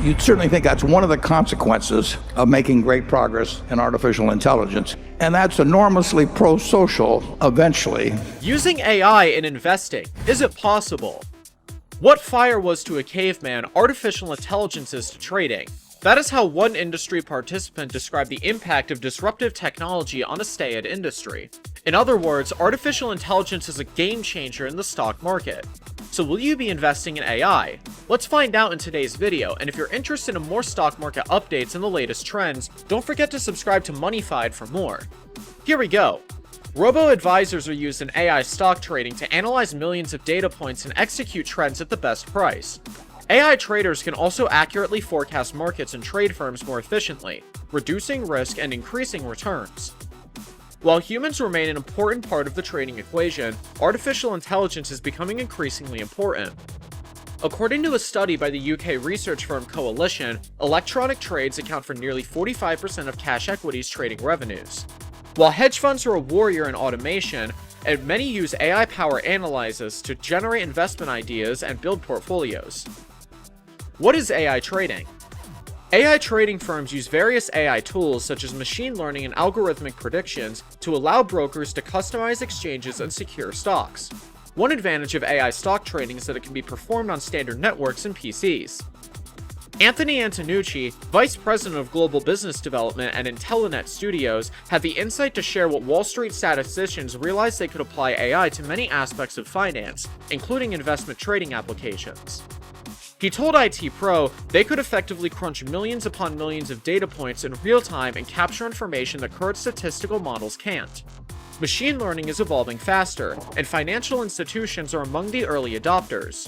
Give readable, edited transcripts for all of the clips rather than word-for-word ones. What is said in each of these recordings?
You'd certainly think that's one of the consequences of making great progress in artificial intelligence. And that's enormously pro-social eventually. Using AI in investing, is it possible? What fire was to a caveman, artificial intelligence is to trading. That is how one industry participant described the impact of disruptive technology on a staid industry. In other words, artificial intelligence is a game changer in the stock market. So will you be investing in AI? Let's find out in today's video, and if you're interested in more stock market updates and the latest trends, don't forget to subscribe to Moneyfied for more. Here we go. Robo-advisors are used in AI stock trading to analyze millions of data points and execute trends at the best price. AI traders can also accurately forecast markets and trade firms more efficiently, reducing risk and increasing returns. While humans remain an important part of the trading equation, artificial intelligence is becoming increasingly important. According to a study by the UK research firm Coalition, electronic trades account for nearly 45% of cash equities trading revenues. While hedge funds are a warrior in automation, and many use AI-powered analyzers to generate investment ideas and build portfolios. What is AI trading? AI trading firms use various AI tools such as machine learning and algorithmic predictions to allow brokers to customize exchanges and secure stocks. One advantage of AI stock trading is that it can be performed on standard networks and PCs. Anthony Antonucci, Vice President of Global Business Development at Intellinet Studios, had the insight to share what Wall Street statisticians realized they could apply AI to many aspects of finance, including investment trading applications. He told IT Pro they could effectively crunch millions upon millions of data points in real time and capture information that current statistical models can't. Machine learning is evolving faster, and financial institutions are among the early adopters.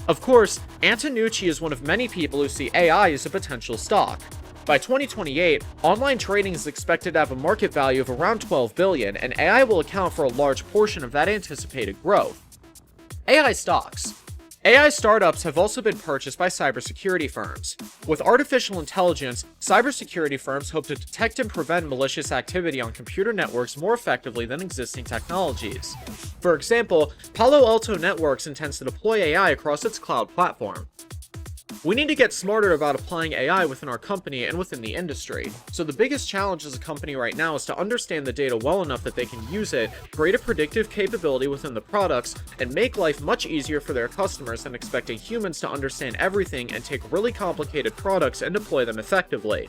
Of course, Antonucci is one of many people who see AI as a potential stock. By 2028, online trading is expected to have a market value of around $12 billion, and AI will account for a large portion of that anticipated growth. AI stocks. AI startups have also been purchased by cybersecurity firms. With artificial intelligence, cybersecurity firms hope to detect and prevent malicious activity on computer networks more effectively than existing technologies. For example, Palo Alto Networks intends to deploy AI across its cloud platform. We need to get smarter about applying AI within our company and within the industry. So the biggest challenge as a company right now is to understand the data well enough that they can use it, create a predictive capability within the products, and make life much easier for their customers than expecting humans to understand everything and take really complicated products and deploy them effectively.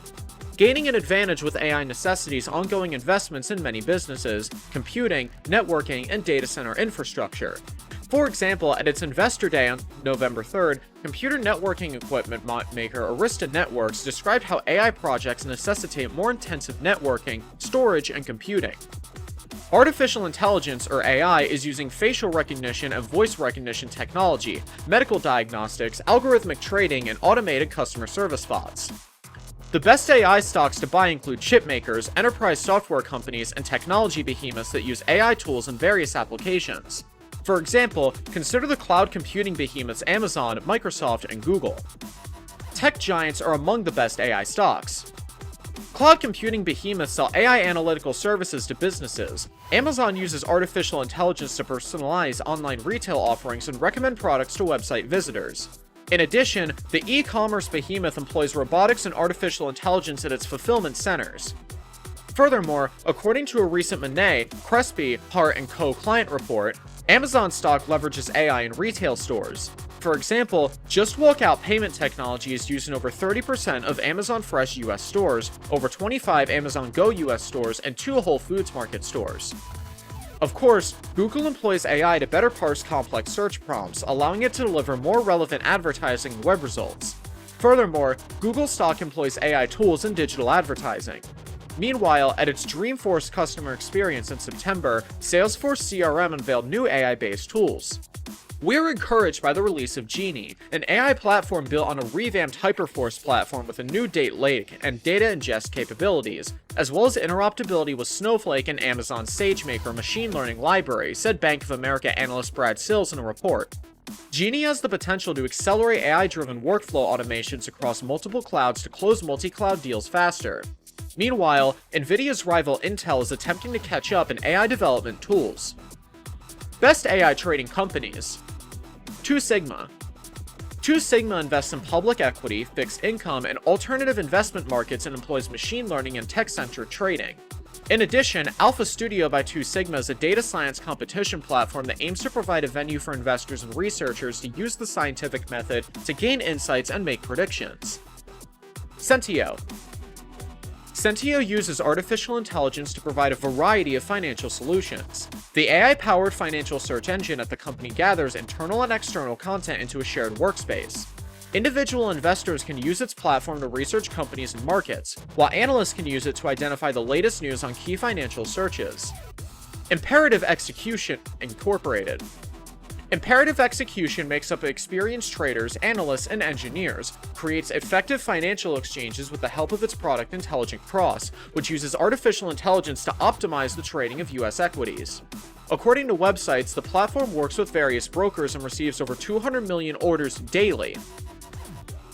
Gaining an advantage with AI necessitates ongoing investments in many businesses, computing, networking, and data center infrastructure. For example, at its Investor Day on November 3rd, computer networking equipment maker Arista Networks described how AI projects necessitate more intensive networking, storage, and computing. Artificial intelligence, or AI, is using facial recognition and voice recognition technology, medical diagnostics, algorithmic trading, and automated customer service bots. The best AI stocks to buy include chip makers, enterprise software companies, and technology behemoths that use AI tools in various applications. For example, consider the cloud computing behemoths Amazon, Microsoft, and Google. Tech giants are among the best AI stocks. Cloud computing behemoths sell AI analytical services to businesses. Amazon uses artificial intelligence to personalize online retail offerings and recommend products to website visitors. In addition, the e-commerce behemoth employs robotics and artificial intelligence at its fulfillment centers. Furthermore, according to a recent Monet, Crespi, Hart & Co. client report, Amazon stock leverages AI in retail stores. For example, Just Walkout payment technology is used in over 30% of Amazon Fresh US stores, over 25 Amazon Go US stores, and 2 Whole Foods Market stores. Of course, Google employs AI to better parse complex search prompts, allowing it to deliver more relevant advertising and web results. Furthermore, Google stock employs AI tools in digital advertising. Meanwhile, at its Dreamforce customer experience in September, Salesforce CRM unveiled new AI-based tools. We're encouraged by the release of Genie, an AI platform built on a revamped Hyperforce platform with a new data lake and data ingest capabilities, as well as interoperability with Snowflake and Amazon SageMaker machine learning library, said Bank of America analyst Brad Sills in a report. Genie has the potential to accelerate AI-driven workflow automations across multiple clouds to close multi-cloud deals faster. Meanwhile, NVIDIA's rival Intel is attempting to catch up in AI development tools. Best AI trading companies. 2 Sigma. Two Sigma invests in public equity, fixed income, and alternative investment markets and employs machine learning and tech-centered trading. In addition, Alpha Studio by Two Sigma is a data science competition platform that aims to provide a venue for investors and researchers to use the scientific method to gain insights and make predictions. Sentio. Sentio uses artificial intelligence to provide a variety of financial solutions. The AI-powered financial search engine at the company gathers internal and external content into a shared workspace. Individual investors can use its platform to research companies and markets, while analysts can use it to identify the latest news on key financial searches. Imperative Execution Incorporated. Imperative Execution makes up experienced traders, analysts, and engineers, creates effective financial exchanges with the help of its product Intelligent Cross, which uses artificial intelligence to optimize the trading of US equities. According to websites, the platform works with various brokers and receives over 200 million orders daily.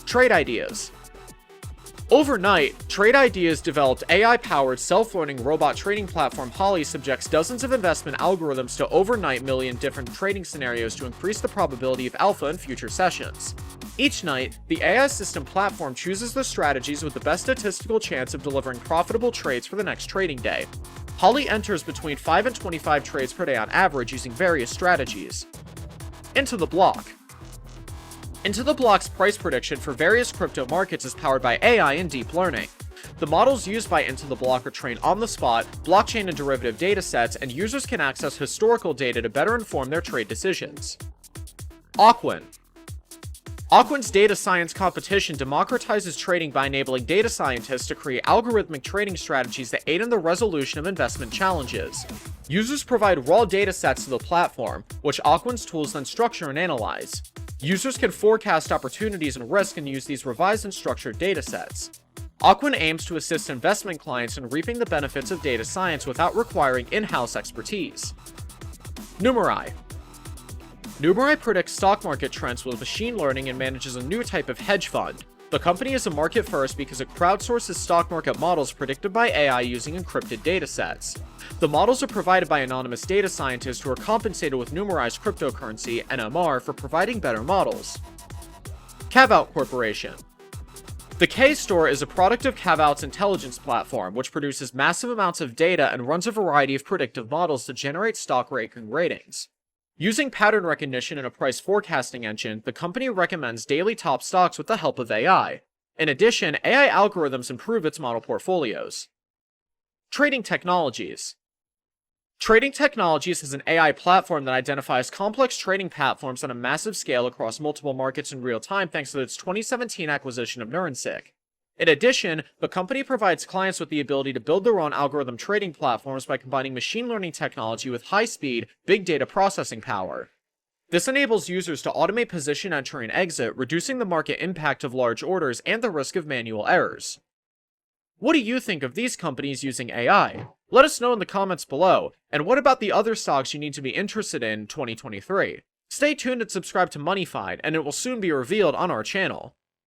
Trade Ideas. Overnight, Trade Ideas developed AI-powered self-learning robot trading platform Holly subjects dozens of investment algorithms to overnight million different trading scenarios to increase the probability of alpha in future sessions. Each night, the AI system platform chooses the strategies with the best statistical chance of delivering profitable trades for the next trading day. Holly enters between 5 and 25 trades per day on average using various strategies. Into the Block. Into the Block's price prediction for various crypto markets is powered by AI and deep learning. The models used by Into the Block are trained on the spot, blockchain and derivative datasets, and users can access historical data to better inform their trade decisions. Aquin. Aquin's data science competition democratizes trading by enabling data scientists to create algorithmic trading strategies that aid in the resolution of investment challenges. Users provide raw data sets to the platform, which Aquin's tools then structure and analyze. Users can forecast opportunities and risk and use these revised and structured datasets. Aquin aims to assist investment clients in reaping the benefits of data science without requiring in-house expertise. Numerai. Numerai predicts stock market trends with machine learning and manages a new type of hedge fund. The company is a market first because it crowdsources stock market models predicted by AI using encrypted datasets. The models are provided by anonymous data scientists who are compensated with Numerai's cryptocurrency, NMR, for providing better models. Caveout Corporation. The K-Store is a product of Caveout's intelligence platform, which produces massive amounts of data and runs a variety of predictive models to generate stock ranking ratings. Using pattern recognition and a price forecasting engine, the company recommends daily top stocks with the help of AI. In addition, AI algorithms improve its model portfolios. Trading Technologies. Trading Technologies is an AI platform that identifies complex trading platforms on a massive scale across multiple markets in real time thanks to its 2017 acquisition of Neuralink. In addition, the company provides clients with the ability to build their own algorithm trading platforms by combining machine learning technology with high-speed, big data processing power. This enables users to automate position entry and exit, reducing the market impact of large orders and the risk of manual errors. What do you think of these companies using AI? Let us know in the comments below, and what about the other stocks you need to be interested in 2023? Stay tuned and subscribe to MoneyFind, and it will soon be revealed on our channel.